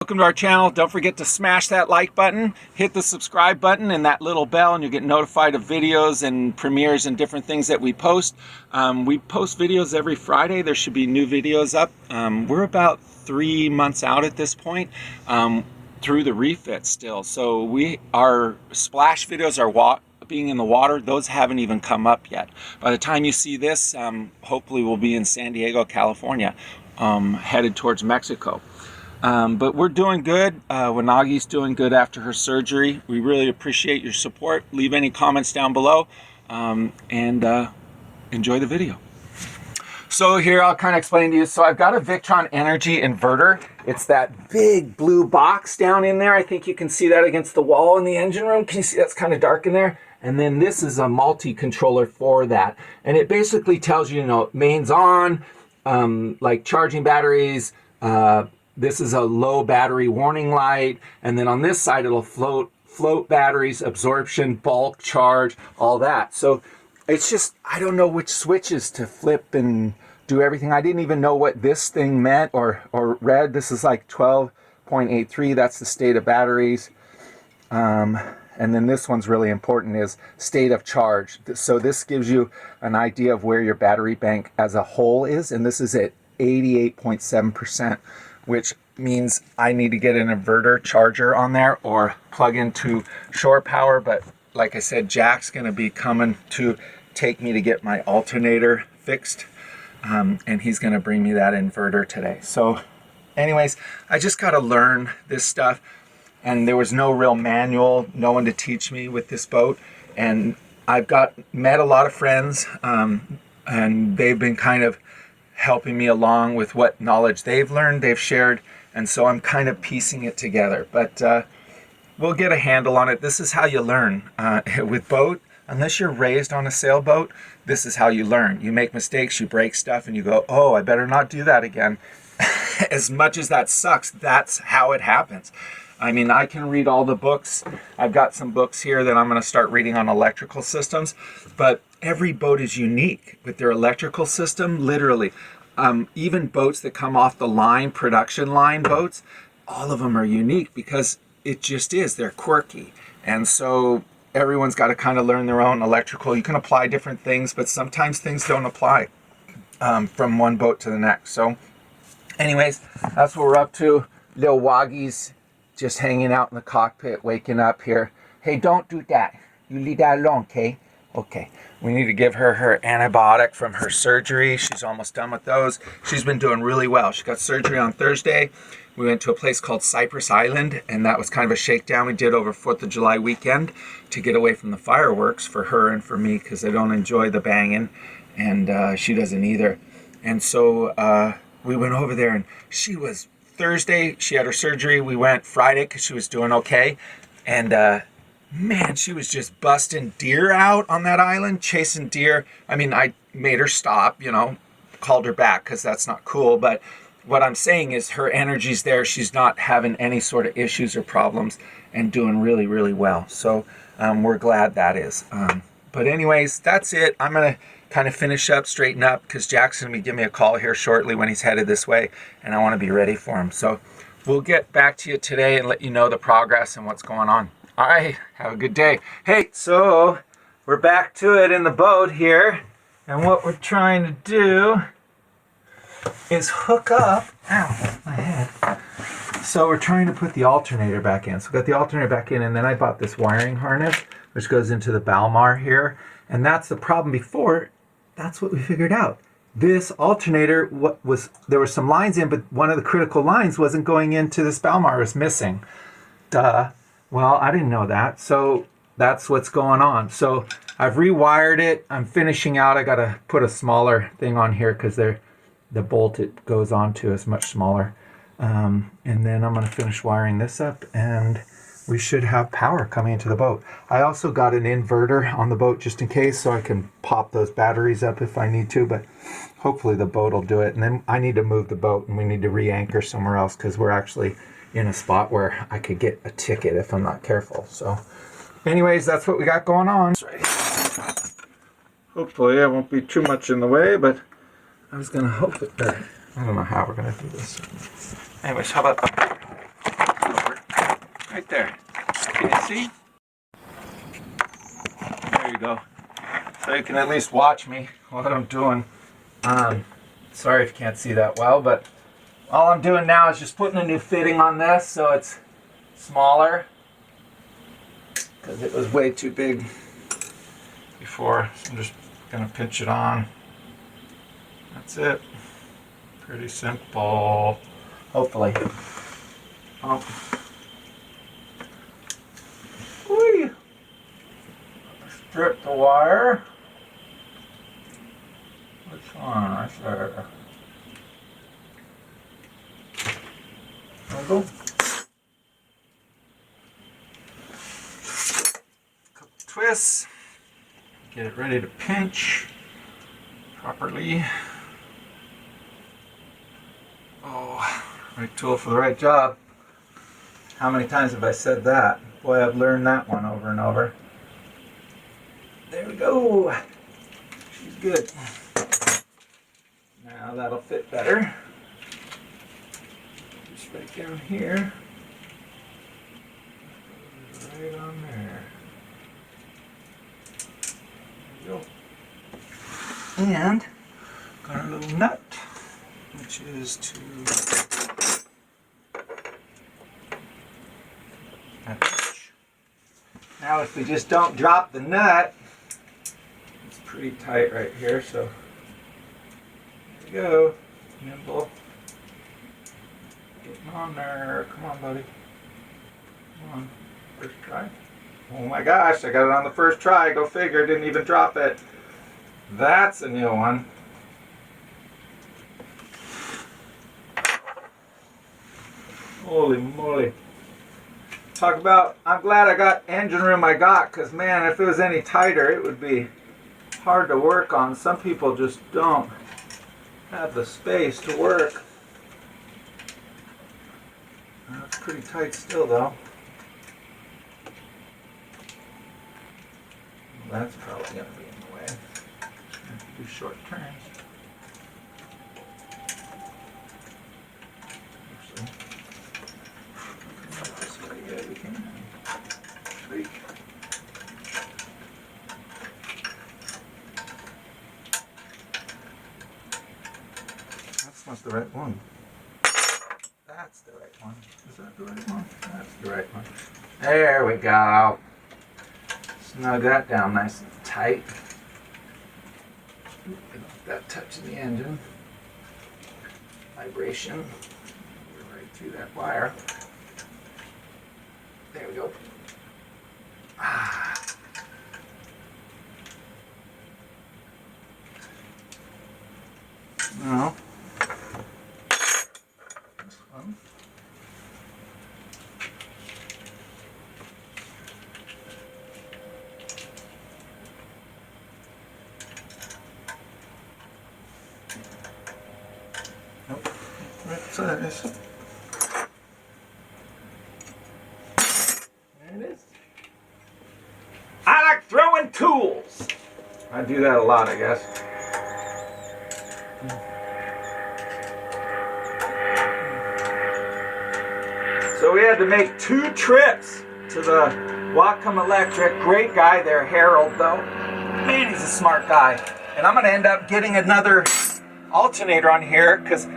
Welcome to our channel. Don't forget to smash that like button, hit the subscribe button and that little bell, and you'll get notified of videos and premieres and different things that we post. We post videos every Friday. There should be new videos up. We're about 3 months out at this point through the refit still. So our splash videos are being in the water. Those haven't even come up yet. By the time you see this, hopefully we'll be in San Diego, California, headed towards Mexico. But we're doing good. Wanagi's doing good after her surgery. We really appreciate your support. Leave any comments down below and enjoy the video. So here I'll kind of explain to you. So I've got a Victron Energy inverter. It's that big blue box down in there. I think you can see that against the wall in the engine room. Can you see that's kind of dark in there? And then this is a multi-controller for that. And it basically tells you, mains on, like charging batteries, this is a low battery warning light, and then on this side it'll float batteries, absorption, bulk charge, all that. So it's just, I don't know which switches to flip and do everything. I didn't even know what this thing meant or read. This is like 12.83, that's the state of batteries. And then this one's really important, is state of charge. So this gives you an idea of where your battery bank as a whole is, and this is at 88.7%. which means I need to get an inverter charger on there or plug into shore power. But like I said, Jack's going to be coming to take me to get my alternator fixed, and he's going to bring me that inverter today. So anyways, I just got to learn this stuff, and there was no real manual, no one to teach me with this boat. And I've met a lot of friends, and they've been kind of helping me along with what knowledge they've learned, they've shared, and so I'm kind of piecing it together. But we'll get a handle on it. This is how you learn with boat. Unless you're raised on a sailboat, this is how you learn. You make mistakes, you break stuff, and you go, oh, I better not do that again. As much as that sucks, that's how it happens. I mean, I can read all the books. I've got some books here that I'm going to start reading on electrical systems, but every boat is unique with their electrical system, literally. Even boats that come off the line, production line boats, all of them are unique because it just is. They're quirky. And so everyone's got to kind of learn their own electrical. You can apply different things, but sometimes things don't apply from one boat to the next. So anyways, that's what we're up to. Little Waggy's just hanging out in the cockpit, waking up here. Hey, don't do that. You leave that alone, okay? Okay. We need to give her antibiotic from her surgery. She's almost done with those. She's been doing really well. She got surgery on Thursday. We went to a place called Cypress Island, and that was kind of a shakedown we did over 4th of July weekend to get away from the fireworks for her and for me, because I don't enjoy the banging, and she doesn't either. And so we went over there, and she was Thursday, she had her surgery. We went Friday because she was doing okay. And man, she was just busting deer out on that island, chasing deer. I mean, I made her stop, called her back because that's not cool. But what I'm saying is her energy's there. She's not having any sort of issues or problems and doing really, really well. So we're glad that is. But anyways, that's it. I'm going to kind of finish up, straighten up, because Jack's going to be giving me a call here shortly when he's headed this way, and I want to be ready for him. So we'll get back to you today and let you know the progress and what's going on. All right, have a good day. Hey, so we're back to it in the boat here, and what we're trying to do is hook up, ow, my head. So we're trying to put the alternator back in. So we got the alternator back in, and then I bought this wiring harness, which goes into the Balmar here, and that's the problem before. That's what we figured out. This alternator, there were some lines in, but one of the critical lines wasn't going into this Balmar. It was missing. Duh. Well, I didn't know that. So that's what's going on. So I've rewired it. I'm finishing out. I got to put a smaller thing on here because the bolt it goes onto is much smaller. And then I'm going to finish wiring this up, and we should have power coming into the boat. I also got an inverter on the boat just in case, so I can pop those batteries up if I need to, but hopefully the boat will do it. And then I need to move the boat, and we need to re-anchor somewhere else because we're actually in a spot where I could get a ticket if I'm not careful. So anyways, that's what we got going on. Hopefully I won't be too much in the way, but I was going to hope that I don't know how we're going to do this. Anyways, how about there. Can you see? There you go. So you can at least watch me what I'm doing. Sorry if you can't see that well, but all I'm doing now is just putting a new fitting on this so it's smaller, because it was way too big before. So I'm just going to pinch it on. That's it. Pretty simple. Hopefully. Whee. Strip the wire. Which one? Right there. There we go. Couple twists. Get it ready to pinch properly. Oh, right tool for the right job. How many times have I said that? Boy, I've learned that one over and over. There we go. She's good. Now that'll fit better. Just right down here. Right on there. There we go. And got our little nut, which is to now if we just don't drop the nut, it's pretty tight right here, so there we go, nimble, getting on there, come on buddy, come on, first try. Oh my gosh, I got it on the first try, go figure, didn't even drop it. That's a new one. Holy moly. Talk about, I'm glad I got engine room I got, because man, if it was any tighter, it would be hard to work on. Some people just don't have the space to work. It's pretty tight still though. Well, that's probably going to be in the way. I have to do short turns. That's not the right one. That's the right one. Is that the right one? That's the right one. There we go. Snug that down nice and tight. Don't let that touch the engine. Vibration. We're right through that wire. There we go. Now, this one. Nope. Right side is. There it is. I like throwing tools. I do that a lot, I guess. So we had to make 2 trips to the Wacom Electric. Great guy there, Harold, though. Man, he's a smart guy. And I'm going to end up getting another alternator on here, because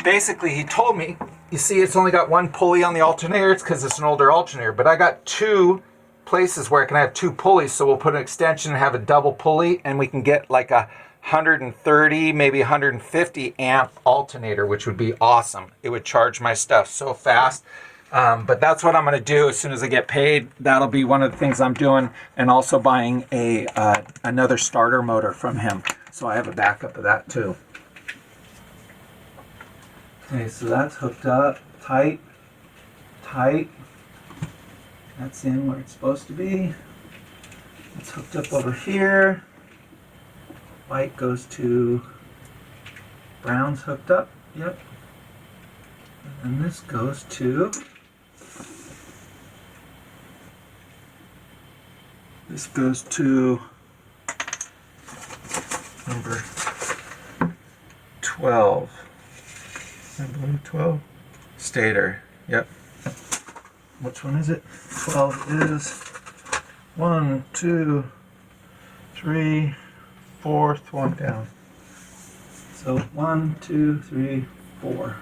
basically he told me, you see it's only got 1 pulley on the alternator. It's because it's an older alternator. But I got 2 places where I can have 2 pulleys. So we'll put an extension and have a double pulley, and we can get like a 130, maybe 150 amp alternator, which would be awesome. It would charge my stuff so fast. But that's what I'm going to do as soon as I get paid. That'll be one of the things I'm doing, and also buying a another starter motor from him, so I have a backup of that too. Okay, so that's hooked up, tight. That's in where it's supposed to be. It's hooked up over here. White goes to brown's hooked up. Yep. And this goes to number 12. I believe 12. Stator. Yep. which one is it? 12 is 1, 2, 3, 4th one down. So 1, 2, 3, 4.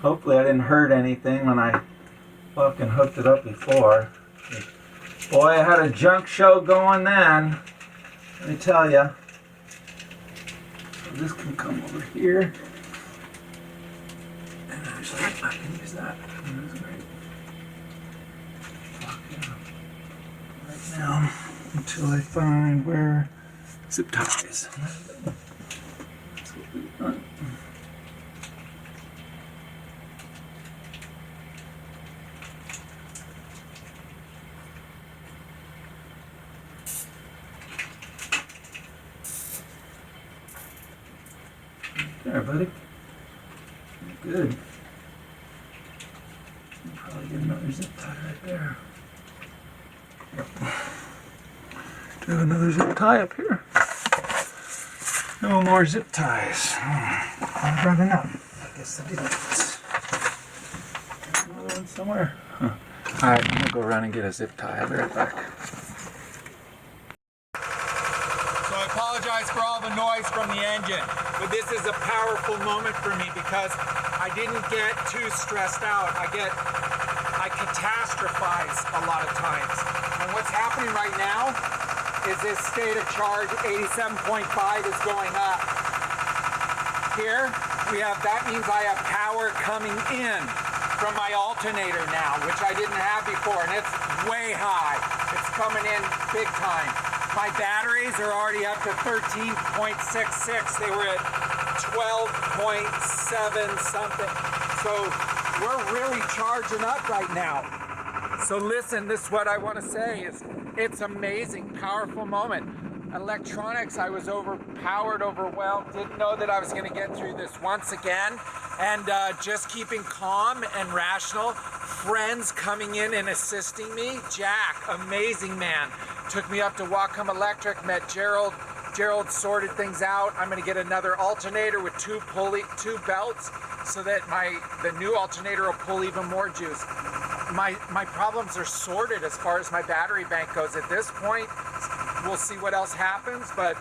Hopefully I didn't hurt anything when I fucking hooked it up before. Boy, I had a junk show going then. Let me tell you. So this can come over here. And actually, I can use that. That's great. Right now, until I find where zip ties. That's what we've done. There, buddy. Good. You'll probably get another zip tie right there. Yep. Do another zip tie up here. No more zip ties. I'm running out. I guess I didn't. Another one somewhere. Huh. Alright, I'm gonna go around and get a zip tie. I'll be right back. I apologize for all the noise from the engine, but this is a powerful moment for me because I didn't get too stressed out. I catastrophize a lot of times. And what's happening right now is this state of charge 87.5 is going up. Here we have, that means I have power coming in from my alternator now, which I didn't have before, and it's way high. It's coming in big time. My batteries are already up to 13.66. They were at 12.7 something. So we're really charging up right now. So listen, this is what I want to say is it's amazing, powerful moment. Electronics, I was overpowered, overwhelmed, didn't know that I was going to get through this once again. And just keeping calm and rational. Friends coming in and assisting me. Jack, amazing man. Took me up to Wacom Electric, met Gerald. Gerald sorted things out. I'm going to get another alternator with two belts so that the new alternator will pull even more juice. My problems are sorted as far as my battery bank goes. At this point, we'll see what else happens, but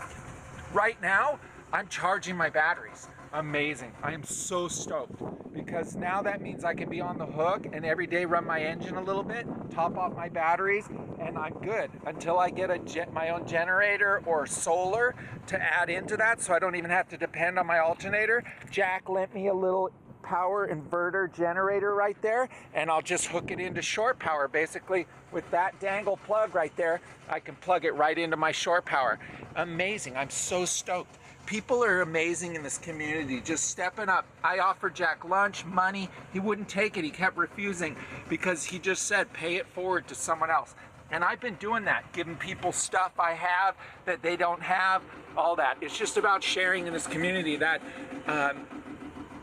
right now, I'm charging my batteries. Amazing. I am so stoked because now that means I can be on the hook and every day run my engine a little bit, top off my batteries, and I'm good until I get my own generator or solar to add into that, so I don't even have to depend on my alternator. Jack lent me a little power inverter generator right there, and I'll just hook it into shore power. Basically, with that dangle plug right there, I can plug it right into my shore power. Amazing. I'm so stoked. People are amazing in this community, just stepping up. I offered Jack lunch, money. He wouldn't take it. He kept refusing because he just said, pay it forward to someone else. And I've been doing that, giving people stuff I have that they don't have, all that. It's just about sharing in this community. That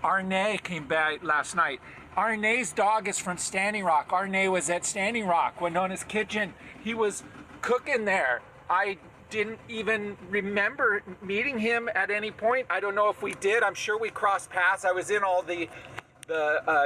Arne came back last night. Arne's dog is from Standing Rock. Arne was at Standing Rock, Winona's Kitchen. He was cooking there. I didn't even remember meeting him at any point. I don't know if we did. I'm sure we crossed paths. I was in all the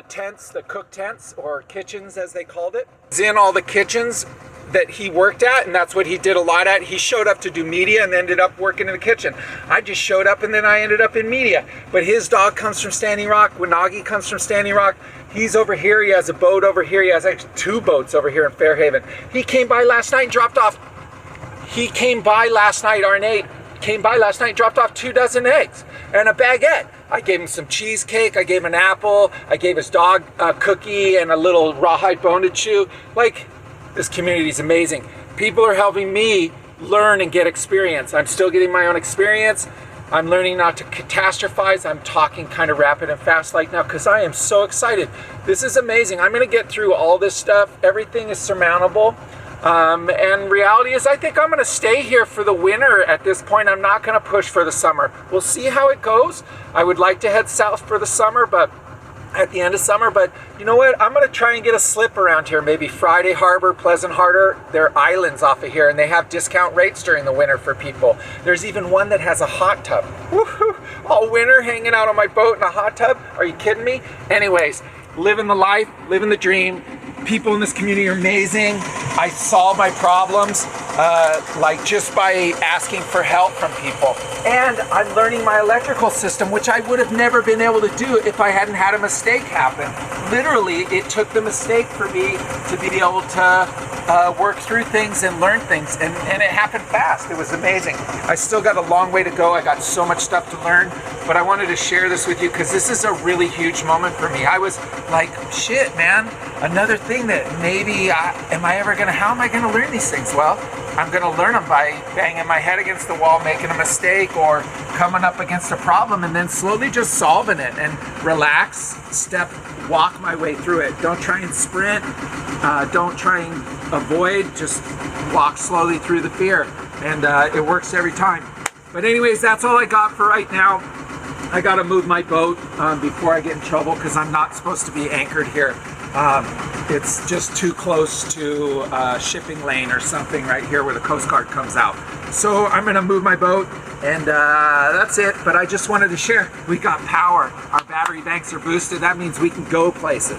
tents, the cook tents, or kitchens as they called it. I was in all the kitchens that he worked at, and that's what he did a lot at. He showed up to do media and ended up working in the kitchen. I just showed up and then I ended up in media. But his dog comes from Standing Rock. Wanagi comes from Standing Rock. He's over here. He has a boat over here. He has actually 2 boats over here in Fairhaven. He came by last night and dropped off. He came by last night, Arnade came by last night, dropped off 2 dozen eggs and a baguette. I gave him some cheesecake, I gave him an apple, I gave his dog a cookie and a little rawhide bone to chew. Like, this community is amazing. People are helping me learn and get experience. I'm still getting my own experience. I'm learning not to catastrophize. I'm talking kind of rapid and fast like now because I am so excited. This is amazing. I'm going to get through all this stuff. Everything is surmountable. And reality is I think I'm going to stay here for the winter at this point. I'm not going to push for the summer. We'll see how it goes. I would like to head south for the summer, but at the end of summer. But you know what? I'm going to try and get a slip around here. Maybe Friday Harbor, Pleasant Harbor. They're islands off of here, and they have discount rates during the winter for people. There's even one that has a hot tub. Woohoo! All winter hanging out on my boat in a hot tub. Are you kidding me? Anyways, living the life, living the dream. People in this community are amazing. I solve my problems like just by asking for help from people. And I'm learning my electrical system, which I would have never been able to do if I hadn't had a mistake happen. Literally, it took the mistake for me to be able to work through things and learn things, and it happened fast. It was amazing. I still got a long way to go. I got so much stuff to learn, but I wanted to share this with you because this is a really huge moment for me. I was like, shit, man, another thing that maybe, how am I gonna learn these things? Well, I'm gonna learn them by banging my head against the wall, making a mistake, or coming up against a problem and then slowly just solving it, and relax, walk my way through it. Don't try and sprint, don't try and avoid, just walk slowly through the fear, and it works every time. But anyways, that's all I got for right now. I gotta move my boat before I get in trouble because I'm not supposed to be anchored here. It's just too close to a shipping lane or something right here where the Coast Guard comes out. So I'm gonna move my boat, and that's it. But I just wanted to share, we got power. Our battery banks are boosted. That means we can go places.